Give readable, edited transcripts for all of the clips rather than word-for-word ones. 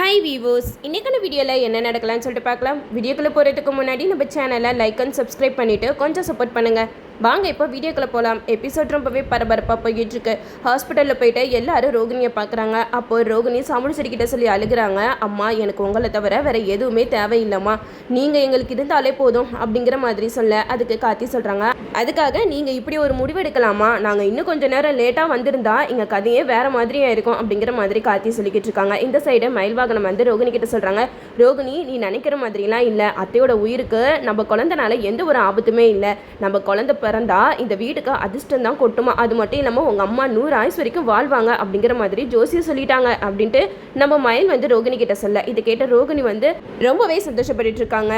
Hi viewers, இன்றைக்கான வீடியோவில் என்ன நடக்கலாம்னு சொல்லிட்டு பார்க்கலாம். வீடியோக்குள்ளே போகிறதுக்கு முன்னாடி நம்ம சேனலை லைக் அண்ட் சப்ஸ்கிரைப் பண்ணிவிட்டு கொஞ்சம் சப்போர்ட் பண்ணுங்கள். வாங்க இப்போ வீடியோக்குள்ளே போகலாம். எபிசோட் ரொம்பவே பரபரப்பாக போய்கிட்டுருக்கு. ஹாஸ்பிட்டலில் போயிட்டு எல்லாரும் ரோகிணியை பார்க்குறாங்க. அப்போது ரோகிணி சாமுண்டீஸ்வரிக்கிட்ட சொல்லி அழுகிறாங்க. அம்மா, எனக்கு உங்களை தவிர வேறு எதுவுமே தேவையில்லைம்மா, நீங்கள் எங்களுக்கு இருந்தாலே போதும் அப்படிங்கிற மாதிரி சொல்ல அதுக்கு கார்த்தி சொல்கிறாங்க, அதுக்காக நீங்கள் இப்படி ஒரு முடிவு எடுக்கலாமா? நாங்கள் இன்னும் கொஞ்சம் நேரம் லேட்டாக வந்திருந்தா எங்கள் கதையே வேறு மாதிரியாக இருக்கும் அப்படிங்கிற மாதிரி கார்த்தி சொல்லிக்கிட்டு இருக்காங்க. இந்த சைடு மயில்வாகனம் வந்து ரோகிணி கிட்ட சொல்கிறாங்க, ரோகிணி, நீ நினைக்கிற மாதிரிலாம் இல்லை. அத்தையோட உயிருக்கு நம்ம குழந்தைனால எந்த ஒரு ஆபத்துமே இல்லை. நம்ம குழந்தை பிறந்தா இந்த வீட்டுக்கு அதிர்ஷ்டம் தான் கொட்டுமா. அது மட்டும் இல்லாமல் உங்கள் அம்மா 100 ஆயுசு வரைக்கும் வாழ்வாங்க அப்படிங்கிற மாதிரி ஜோசியை சொல்லிட்டாங்க அப்படின்ட்டு நம்ம மயில் வந்து ரோகிணி கிட்ட சொல்ல இதை கேட்ட ரோகிணி வந்து ரொம்பவே சந்தோஷப்பட்டு இருக்காங்க.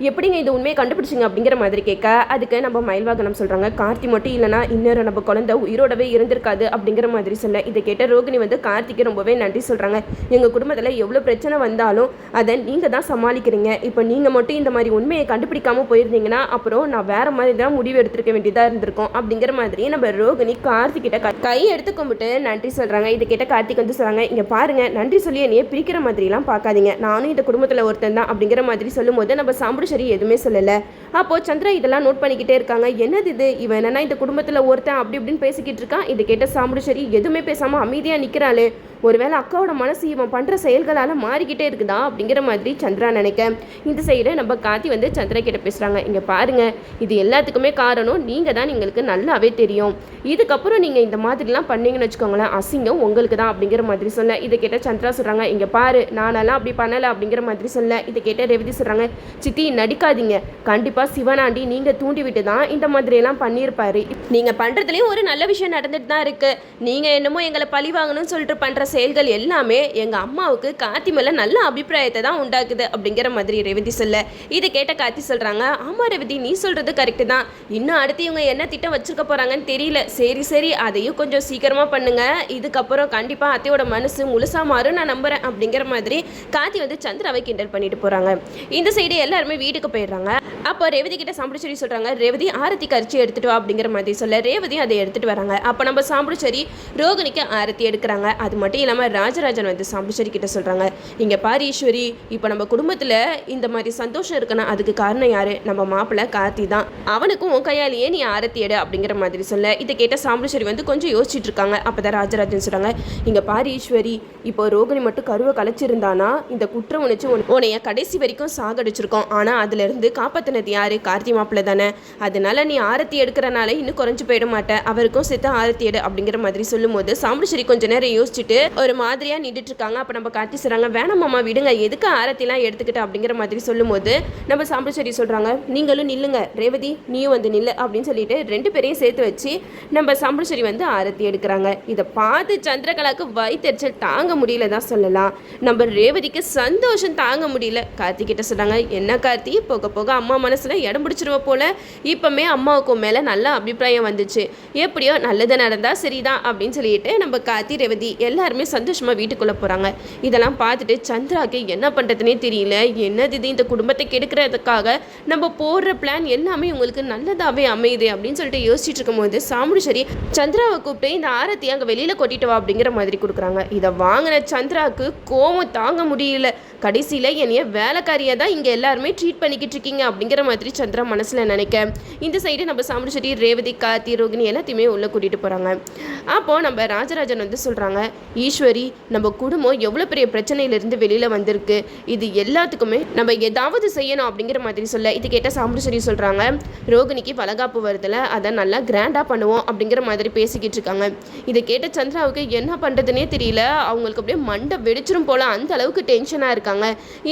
எப்படிங்க இந்த உண்மையை கண்டுபிடிச்சிங்க அப்படிங்கிற மாதிரி கேட்க அதுக்கு நம்ம மயில்வாகனம் சொல்கிறாங்க, கார்த்தி மட்டும் இல்லைனா இன்னொரு நம்ம குழந்தை உயிரோடவே இருந்திருக்காது அப்படிங்கிற மாதிரி சொல்ல இதை கேட்ட ரோகிணி வந்து கார்த்திக்கு ரொம்பவே நன்றி சொல்கிறாங்க. எங்கள் குடும்பத்தில் எவ்வளோ பிரச்சனை வந்தாலும் அதை நீங்கள் தான் சமாளிக்கிறீங்க. இப்போ நீங்கள் மட்டும் இந்த மாதிரி உண்மையை கண்டுபிடிக்காமல் போயிருந்தீங்கன்னா அப்புறம் நான் வேறு மாதிரி தான் முடிவு எடுத்துருக்க வேண்டியதாக இருந்திருக்கும் அப்படிங்கிற மாதிரி நம்ம ரோகிணி கார்த்திகிட்ட கை எடுத்து கும்பிட்டு நன்றி சொல்கிறாங்க. இதை கேட்ட கார்த்திக் வந்து சொல்கிறாங்க, இங்கே பாருங்கள், நன்றி சொல்லி என்னையே பிரிக்கிற மாதிரிலாம் பார்க்காதீங்க. நானும் இந்த குடும்பத்தில் ஒருத்தன் தான் அப்படிங்கிற மாதிரி சொல்லும்போது நம்ம சாமுண்டீஸ்வரி எதுவுமே சொல்லலை. அப்போது சந்திரா இதெல்லாம் நோட் பண்ணிக்கிட்டே இருக்காங்க. என்னது இது, இவன் என்னன்னா இந்த குடும்பத்தில் ஒருத்தன் அப்படி இப்படின்னு பேசிக்கிட்டு இருக்கான். இதை கேட்ட சாமுண்டீஸ்வரி எதுவுமே பேசாமல் அமைதியாக நிற்கிறாளே, ஒருவேளை அக்காவோட மனசு இவன் பண்ணுற செயல்களால் மாறிக்கிட்டே இருக்குதா அப்படிங்கிற மாதிரி சந்திரா நினைக்க இந்த சைடு நம்ம கார்த்தி வந்து சந்திரா கிட்ட பேசுகிறாங்க, இங்கே பாருங்கள், இது எல்லாத்துக்குமே காரணம் நீங்கள் தான், எங்களுக்கு நல்லாவே தெரியும். இதுக்கப்புறம் நீங்கள் இந்த மாதிரிலாம் பண்ணீங்கன்னு வச்சுக்கோங்களேன், அசிங்கம் உங்களுக்கு தான் அப்படிங்கிற மாதிரி சொல்ல இதை கேட்ட சந்திரா சொல்கிறாங்க, இங்கே பாரு, நானெல்லாம் அப்படி பண்ணலை அப்படிங்கிற மாதிரி சொல்ல இதை கேட்ட ரேவதி சொல்கிறாங்க, சித்தி நடிக்காதீங்க, கண்டிப்பாக சிவனாண்டி நீங்கள் தூண்டி விட்டு தான் இந்த மாதிரியெல்லாம் பண்ணியிருப்பாரு. நீங்கள் பண்ணுறதுலேயும் ஒரு நல்ல விஷயம் நடந்துட்டு தான் இருக்குது. நீங்கள் என்னமோ எங்களை பழி வாங்கணும்னு சொல்லிட்டு பண்ணுற செயல்கள் எல்லாமே எங்கள் அம்மாவுக்கு கார்த்தி மேலே நல்ல அபிப்பிராயத்தை தான் உண்டாக்குது அப்படிங்கிற மாதிரி ரேவதி சொல்ல இதை கேட்ட கார்த்தி சொல்கிறாங்க, ஆமாம் ரேவதி, நீ சொல்கிறது கரெக்டு தான். இன்னும் அடுத்து இவங்க என்ன திட்டம் வச்சுருக்க போகிறாங்கன்னு தெரியல. சரி அதையும் கொஞ்சம் சீக்கிரமாக பண்ணுங்கள். இதுக்கப்புறம் கண்டிப்பாக அத்தையோட மனசு முழுசாக மாறும் நான் நம்புகிறேன் அப்படிங்கிற மாதிரி கார்த்தி வந்து சந்திராவை கிண்டல் பண்ணிட்டு போகிறாங்க. இந்த சைடு எல்லாருமே வீட்டுக்கு போயிடுறாங்க. அப்போ ரேவதி கிட்ட சாமுண்டீஸ்வரி சொல்கிறாங்க, ரேவதி ஆரத்தி கரிச்சி எடுத்துகிட்டு வா அப்படிங்கிற மாதிரி சொல்ல ரேவதி அதை எடுத்துகிட்டு வராங்க. அப்போ நம்ம சாமுண்டீஸ்வரி ரோகிணிக்கு ஆரத்தி எடுக்கிறாங்க. அது மட்டும் இல்லாமல் ராஜராஜன் வந்து சாமுண்டீஸ்வரி கிட்ட சொல்கிறாங்க, இங்கே பாரு ஈஸ்வரி, இப்போ நம்ம குடும்பத்தில் இந்த மாதிரி சந்தோஷம் இருக்குன்னா அதுக்கு காரணம் யார்? நம்ம மாப்பிள்ளை கார்த்தி தான். அவனுக்கும் உன் கையாலேயே நீ ஆரத்தி எடு அப்படிங்கிற மாதிரி சொல்ல இதை கேட்ட சாமுண்டீஸ்வரி வந்து கொஞ்சம் யோசிச்சுட்டு இருக்காங்க. அப்போ தான் ராஜராஜன் சொல்கிறாங்க, இங்கே பாரு ஈஸ்வரி, இப்போ ரோகிணி மட்டும் கருவை கலைச்சிருந்தானா இந்த குற்ற உணர்ச்சி உன்னைய கடைசி வரைக்கும் சாகடிச்சிருக்கோம். ஆனால் அதுலேருந்து காப்பாற்றினது யார்? கார்த்தி மாப்பிள்ளை தானே. அதனால நீ ஆரத்தி எடுக்கிறனால இன்னும் குறைஞ்சு போயிட மாட்டேன், அவருக்கும் சேர்த்து ஆரத்தி எடு அப்படிங்கிற மாதிரி சொல்லும்போது சாமுண்டீஸ்வரி கொஞ்ச நேரம் யோசிச்சுட்டு ஒரு மாதிரியாக நின்றுட்டு இருக்காங்க. அப்போ நம்ம கார்த்தி சொல்கிறாங்க, வேணாமாம்மா விடுங்க, எதுக்கு ஆரத்திலாம் எடுத்துக்கிட்டு அப்படிங்கிற மாதிரி சொல்லும்போது நம்ம சாமுண்டீஸ்வரி சொல்கிறாங்க, நீங்களும் நில்லுங்க, ரேவதி நீயும் வந்து நில்லு அப்படின்னு சொல்லிட்டு 2 பேரையும் சேர்த்து வச்சு நம்ம சாமுண்டீஸ்வரி வந்து ஆரத்தி எடுக்கிறாங்க. இதை பார்த்து சந்திரகலாவுக்கு வயிற்றெரிச்சல் தாங்க முடியல தான் சொல்லலாம். நம்ம ரேவதிக்கு சந்தோஷம் தாங்க முடியல. கார்த்தி கிட்ட சொன்னாங்க, என்ன கார்த்தி, போக போக அம்மா மனசுல இடம் பிடிச்சிருவ போல, இப்பவுமே அம்மாவுக்கும் மேலே நல்ல அபிப்பிராயம் வந்துச்சு, எப்படியோ நல்லது நடந்தா சரிதான் அப்படின்னு சொல்லிட்டு நம்ம கார்த்தி ரேவதி எல்லாருமே சந்தோஷமா வீட்டுக்குள்ள போறாங்க. இதெல்லாம் பார்த்துட்டு சந்திராக்கு என்ன பண்றதுனே தெரியல. என்னது இது, இந்த குடும்பத்தை கெடுக்கிறதுக்காக நம்ம போடுற பிளான் எல்லாமே உங்களுக்கு நல்லதாவே அமையுது அப்படின்னு சொல்லிட்டு யோசிச்சுட்டு இருக்கும்போது சாமுண்டீஸ்வரி சந்திராவை கூப்பிட்டு இந்த ஆரத்தி அங்கே வெளியில கொட்டிட்டு வா அப்படிங்கிற மாதிரி கொடுக்குறாங்க. இதை வாங்கின சந்திராவுக்கு கோவம் தாங்க முடியல. கடைசியில் என்னைய வேலைக்காரியாக தான் இங்கே எல்லாருமே ட்ரீட் பண்ணிக்கிட்டு இருக்கீங்க அப்படிங்கிற மாதிரி சந்திரா மனசில் நினைக்க இந்த சைடு நம்ம சாமுண்டீஸ்வரி ரேவதி கார்த்தி ரோகிணி எல்லாத்தையுமே உள்ளே கூட்டிகிட்டு போகிறாங்க. அப்போது நம்ம ராஜராஜன் வந்து சொல்கிறாங்க, ஈஸ்வரி, நம்ம குடும்பம் எவ்வளோ பெரிய பிரச்சனையிலேருந்து வெளியில் வந்திருக்கு, இது எல்லாத்துக்குமே நம்ம ஏதாவது செய்யணும் அப்படிங்கிற மாதிரி சொல்ல இது கேட்ட சாமுண்டீஸ்வரி சொல்கிறாங்க, ரோகிணிக்கு வளகாப்பு வருதில்ல, அதை நல்லா கிராண்டாக பண்ணுவோம் அப்படிங்கிற மாதிரி பேசிக்கிட்டு இருக்காங்க. இதை கேட்ட சந்திராவுக்கு என்ன பண்ணுறதுனே தெரியல. அவங்களுக்கு அப்படியே மண்டை வெடிச்சிரும் போல் அந்த அளவுக்கு டென்ஷனாக இருக்காங்க.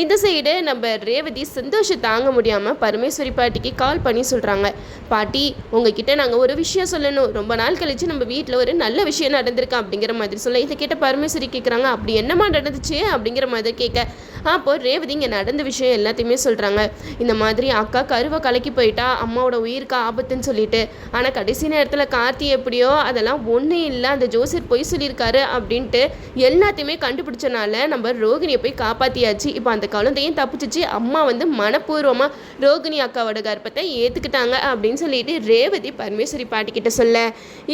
இந்த சைடு நம்ம ரேவதி சந்தோஷம் தாங்க முடியாமல் பரமேஸ்வரி பாட்டிக்கு கால் பண்ணி சொல்கிறாங்க, பாட்டி, உங்ககிட்ட நாங்கள் ஒரு விஷயம் சொல்லணும், ரொம்ப நாள் கழிச்சு நம்ம வீட்டில் ஒரு நல்ல விஷயம் நடந்திருக்கு அப்படிங்கிற மாதிரி சொல்ல இதை கேட்ட பரமேஸ்வரி கேட்குறாங்க, அப்படி என்னமா நடந்துச்சு அப்படிங்கிற மாதிரி கேட்க அப்போ ரேவதி இங்கே நடந்த விஷயம் எல்லாத்தையுமே சொல்கிறாங்க. இந்த மாதிரி அக்கா கருவை கலக்கி போயிட்டா, அம்மாவோட உயிருக்கு ஆபத்துன்னு சொல்லிட்டு, ஆனால் கடைசி நேரத்தில் கார்த்தி எப்படியோ அதெல்லாம் ஒன்றும் இல்லை, அந்த ஜோசியர் பொய் சொல்லியிருக்காரு அப்படின்ட்டு எல்லாத்தையுமே கண்டுபிடிச்சனால நம்ம ரோகிணியை போய் காப்பாற்றியாச்சு. இப்போ அந்த குழந்தையும் தப்பிச்சிச்சு. அம்மா வந்து மனப்பூர்வமாக ரோகிணி அக்காவோட கர்ப்பத்தை ஏற்றுக்கிட்டாங்க அப்படின்னு சொல்லிட்டு ரேவதி பரமேஸ்வரி பாட்டிக்கிட்ட சொல்ல,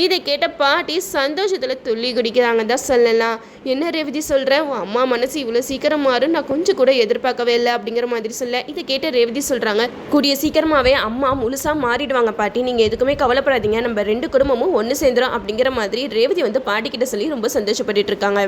இதை கேட்ட பாட்டி சந்தோஷத்தில் துள்ளி குடிக்கிறாங்க தான் சொல்லலாம். என்ன ரேவதி சொல்கிற, உன் அம்மா மனசு இவ்வளோ சீக்கிரம் மாறும் நான் கொஞ்சம் கூட எதிர்பார்க்கவே இல்லை அப்படிங்கிற மாதிரி சொல்ல, இதை கேட்ட ரேவதி சொல்கிறாங்க, கூடிய சீக்கிரமாகவே அம்மா முழுசாக மாறிடுவாங்க பாட்டி, நீங்கள் எதுக்குமே கவலைப்படாதீங்க, நம்ம 2 குடும்பமும் ஒன்று சேர்ந்துடும் அப்படிங்கிற மாதிரி ரேவதி வந்து பாட்டிக்கிட்ட சொல்லி ரொம்ப சந்தோஷப்பட்டு இருக்காங்க.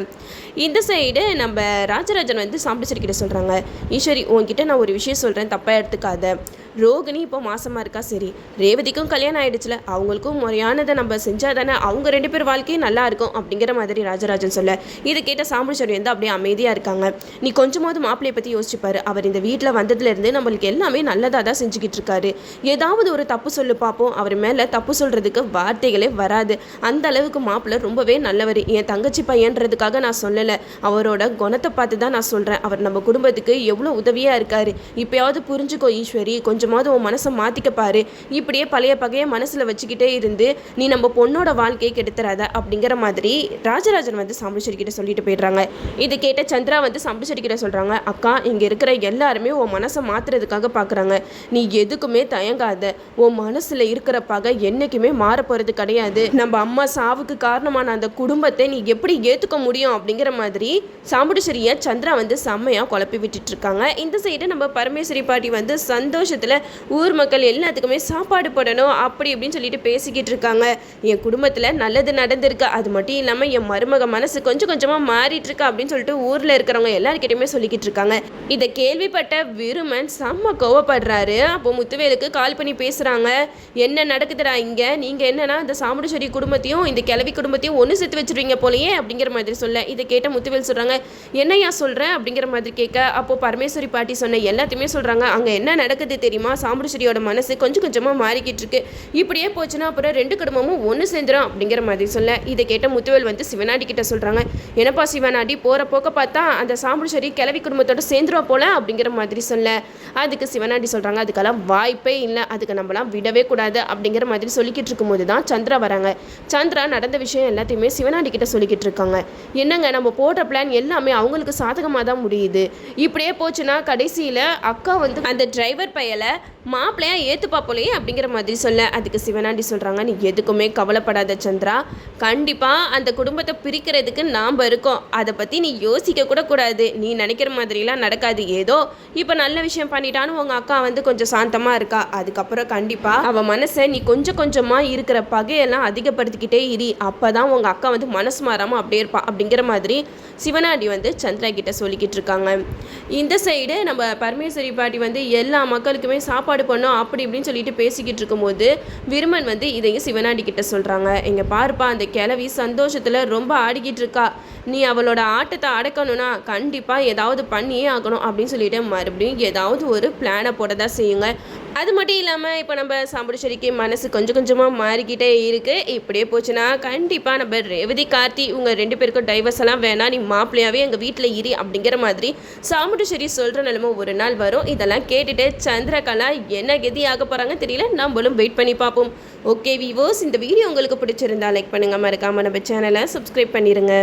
இந்த சைடு நம்ம ராஜராஜன் வந்து சாம்பிச்சரி கிட்ட சொல்கிறாங்க, ஈஸ்வரி உன்கிட்ட நான் ஒரு விஷயம் சொல்கிறேன், தப்பாக எடுத்துக்காத. ரோகிணி இப்போ மாசமாக இருக்கா, சரி ரேவதிக்கும் கல்யாணம் ஆகிடுச்சுல, அவங்களுக்கும் முறையானதை நம்ம செஞ்சால் தானே அவங்க 2 பேர் வாழ்க்கையும் நல்லா இருக்கும் அப்படிங்கிற மாதிரி ராஜராஜன் சொல்ல, இதை கேட்ட சாம்பிச்சரி வந்து அப்படியே அமைதியாக இருக்காங்க. நீ கொஞ்சமாவது மாப்பிள்ளையை பற்றி யோசிச்சுப்பாரு, அவர் இந்த வீட்டில் வந்ததுலேருந்து நம்மளுக்கு எல்லாமே நல்லதாக தான் செஞ்சுக்கிட்டு இருக்காரு. ஏதாவது ஒரு தப்பு சொல்லு பார்ப்போம், அவர் மேலே தப்பு சொல்கிறதுக்கு வார்த்தைகளே வராது. அந்த அளவுக்கு மாப்பிள்ளை ரொம்பவே நல்லவர். என் தங்கச்சி பையன்றதுக்காக நான் சொல்லலை, அவரோட குணத்தை பார்த்து தான் நான் சொல்கிறேன். அவர் நம்ம குடும்பத்துக்கு எவ்வளோ உதவியாக இருக்காரு. இப்போயாவது புரிஞ்சுக்கோ ஈஸ்வரி, கொஞ்சமாவது உன் மனசை மாற்றிக்க பாரு. இப்படியே பழைய பகையை மனசில் வச்சுக்கிட்டே இருந்து நீ நம்ம பொண்ணோட வாழ்க்கையை கெடுத்துறாத அப்படிங்கிற மாதிரி ராஜராஜன் வந்து சாம்பிச்சரி கிட்ட சொல்லிட்டு போயிடுறாங்க. இதை கேட்ட சந்திரா வந்து சாம்பிச்சரி கிட்ட சொல்கிறாங்க, அக்கா இங்கே இருக்கிற எல்லாருமே உன் மனசை மாற்றுறதுக்காக பார்க்குறாங்க, நீ எதுக்குமே தயங்காத. உன் மனசில் இருக்கிற பகை என்றைக்குமே மாற போகிறது கிடையாது. நம்ம அம்மா சாவுக்கு காரணமான அந்த குடும்பத்தை நீ எப்படி ஏற்றுக்க முடியும் அப்படிங்கிற மாதிரி சாம்பிச்சரியை சந்திரா வந்து செம்மையாக குழப்பி விட்டுட்டு இருக்காங்க. இந்த சைடு நம்ம பரமேஸ்வரி பாட்டி வந்து சந்தோஷத்தில் ஊர் மக்கள் எல்லாத்துக்குமே சாப்பாடு போடணும் அப்படி இப்படின்னு சொல்லிட்டு பேசிக்கிட்டு இருக்காங்க. என் குடும்பத்தில் நல்லது நடந்திருக்கு, அது மட்டும் இல்லாமல் என் மருமக மனசு கொஞ்சம் கொஞ்சமாக மாறிட்டு இருக்கு அப்படின்னு சொல்லிட்டு ஊரில் இருக்கிறவங்க எல்லாருக்கிட்டையுமே சொல்லிக்கிட்டு இருக்காங்க. இதை கேள்விப்பட்ட விருமன் செம்ம கோவப்படுறாரு. அப்போ முத்துவேலுக்கு கால் பண்ணி பேசுகிறாங்க, என்ன நடக்குதுடா இங்கே, நீங்கள் என்னன்னா இந்த சாமுண்டீஸ்வரி குடும்பத்தையும் இந்த கிழவி குடும்பத்தையும் ஒன்று சேர்த்து வச்சுருவீங்க போலையே அப்படிங்கிற மாதிரி சொல்ல, இதை கேட்ட முத்துவேல் சொல்கிறாங்க, என்னையா சொல்கிறேன் அப்படிங்கிற மாதிரி கேட்க, அப்போது பரமேஸ்வரி பாட்டி சொன்ன எல்லாத்தையுமே சொல்கிறாங்க. அங்கே என்ன நடக்குது தெரியுமா, சாமுண்டீஸ்வரியோட மனசு கொஞ்சம் கொஞ்சமாக மாறிக்கிட்டு இருக்கு, இப்படியே போச்சுன்னா அப்புறம் 2 குடும்பமும் ஒன்று சேர்ந்துடும் அப்படிங்கிற மாதிரி சொல்ல, இதை கேட்ட முத்துவேல் வந்து சிவனாடி கிட்ட சொல்கிறாங்க, என்னப்பா சிவனாடி போகிற போக்க பார்த்தா அந்த சாமுண்டீஸ்வரி கிழவி குடும்பத்தோட சேர்ந்துருவா போல அப்படிங்கிற மாதிரி சொல்ல, அதுக்கு சிவனாடி சொல்கிறாங்க, அதுக்கெல்லாம் வாய்ப்பே இல்லை, அதுக்கு நம்மளாம் விடவே கூடாது அப்படிங்கிற மாதிரி சொல்லிக்கிட்டு இருக்கும்போது தான் சந்திரா வராங்க. சந்திரா நடந்த விஷயம் எல்லாத்தையுமே சிவனாடி கிட்ட சொல்லிக்கிட்டு இருக்காங்க. என்னங்க நம்ம போடுற பிளான் எல்லாமே அவங்களுக்கு சாதகமாக தான் முடியுது, இப்படியே போச்சுன்னா கடைசியில் அக்கா வந்து அந்த டிரைவர் பையலை மாப்பிள்ளையா ஏற்றுப்பா போலையே அப்படிங்கிற மாதிரி சொல்ல, அதுக்கு சிவனாண்டி சொல்கிறாங்க, நீ எதுக்குமே கவலைப்படாத சந்திரா, கண்டிப்பாக அந்த குடும்பத்தை பிரிக்கிறதுக்கு நாம் இருக்கோம், அதை பற்றி நீ யோசிக்க கூட கூடாது, நீ நினைக்கிற மாதிரிலாம் நடக்காது. ஏதோ இப்போ நல்ல விஷயம் பண்ணிட்டான்னு உங்கள் அக்கா வந்து கொஞ்சம் சாந்தமாக இருக்கா, அதுக்கப்புறம் கண்டிப்பாக அவள் மனசை நீ கொஞ்சம் கொஞ்சமாக இருக்கிற பகையெல்லாம் அதிகப்படுத்திக்கிட்டே இரு, அப்போ தான் உங்கள் அக்கா வந்து மனசு மாறாமல் அப்படியே இருப்பா அப்படிங்கிற மாதிரி சிவனாண்டி வந்து சந்திரா கிட்ட சொல்லிக்கிட்டு இருக்காங்க. இந்த சைடு நம்ம பரமேஸ்வரி பாட்டி வந்து எல்லா மக்களுக்குமே சாப்பாடு பண்ணோம் அப்படி இப்படின்னு சொல்லிட்டு பேசிக்கிட்டு இருக்கும்போது விருமன் வந்து இதையும் சிவனாண்டி கிட்ட சொல்கிறாங்க, இங்கே பாருப்பா அந்த கிழவி சந்தோஷத்தில் ரொம்ப ஆடிக்கிட்டு இருக்கா, நீ அவளோட ஆட்டத்தை அடக்கணும்னா கண்டிப்பாக ஏதாவது பண்ணியே ஆகணும் அப்படின்னு சொல்லிட்டு மறுபடியும் ஏதாவது ஒரு பிளானை போட தான் செய்யுங்க. அது மட்டும் இல்லாமல் இப்போ நம்ம சாமுண்டீஸ்வரிக்கு மனசு கொஞ்சம் கொஞ்சமாக மாறிக்கிட்டே இருக்குது, இப்படியே போச்சுன்னா கண்டிப்பாக நம்ம ரேவதி கார்த்தி உங்கள் 2 பேருக்கும் டைவர்ஸ் எல்லாம் வேணாம், நீ மாப்பிள்ளையாவே எங்கள் வீட்டில் இரு அப்படிங்கிற மாதிரி சாமுண்டீஸ்வரி சொல்கிற நிலைமை ஒரு நாள் வரும். இதெல்லாம் கேட்டுட்டு சந்திரகலா என்ன கதி ஆக போகிறாங்க தெரியல, நம்மளும் வெயிட் பண்ணி பார்ப்போம். ஓகே வீவர்ஸ், இந்த வீடியோ உங்களுக்கு பிடிச்சிருந்தா லைக் பண்ணுங்கள், மறக்காமல் நம்ம சேனலை சப்ஸ்கிரைப் பண்ணிடுங்க.